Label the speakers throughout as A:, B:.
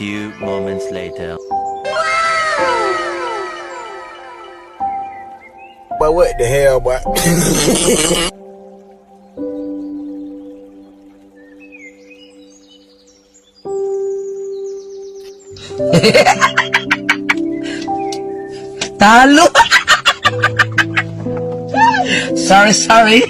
A: few moments later.
B: But what the hell, boy?
C: Talo. Sorry.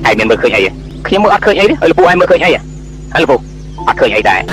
D: Ai nên mơ khơi ấy, khi mơ khơi ấy đấy, ở phụ ai mơ khơi ấy à, hay là phụ, khơi ấy đại.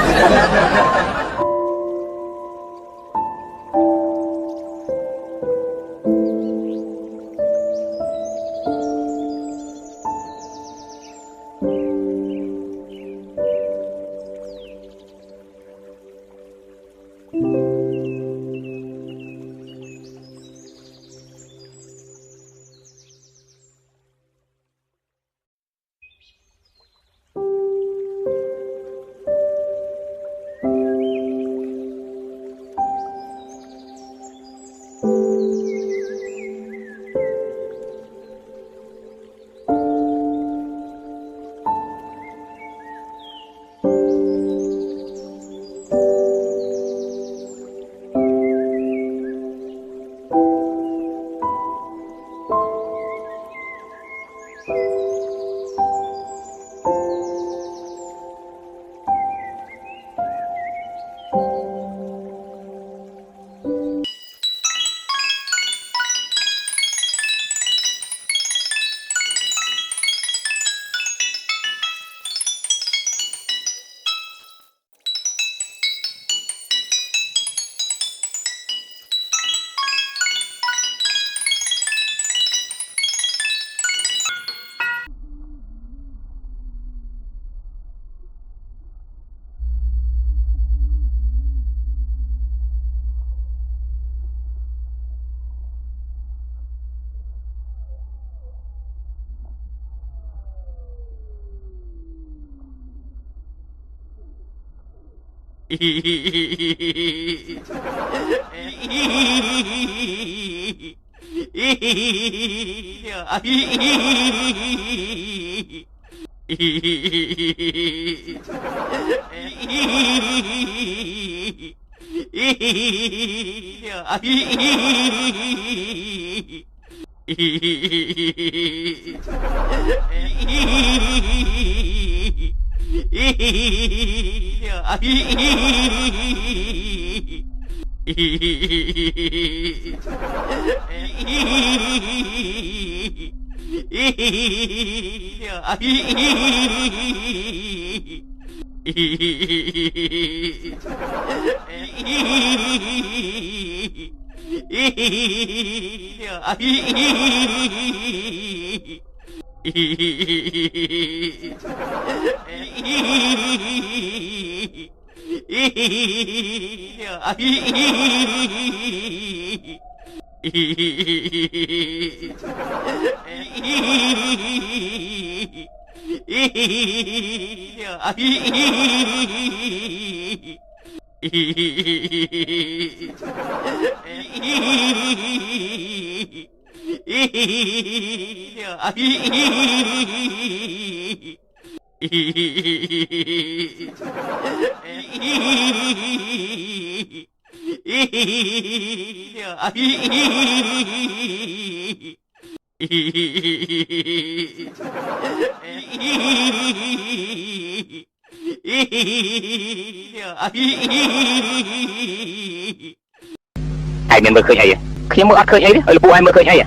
D: aiមានមើលឃើញអីខ្ញុំមើលអត់ឃើញអីទេឲ្យលោកពូឲ្យមើលឃើញអីហ៎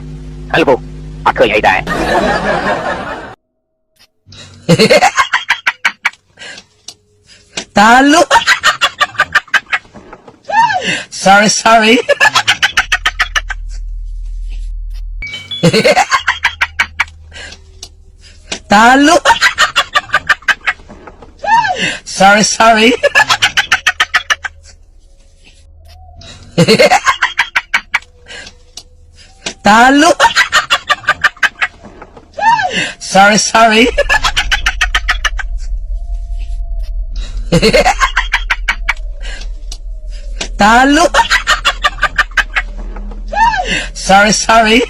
D: លោកពូអត់ឃើញអីដែរ
C: Talo. Sorry. Talo. Sorry. Talo. Sorry. Talo. Sorry.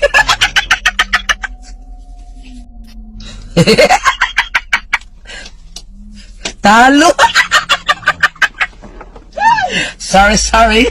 C: Talo. Sorry.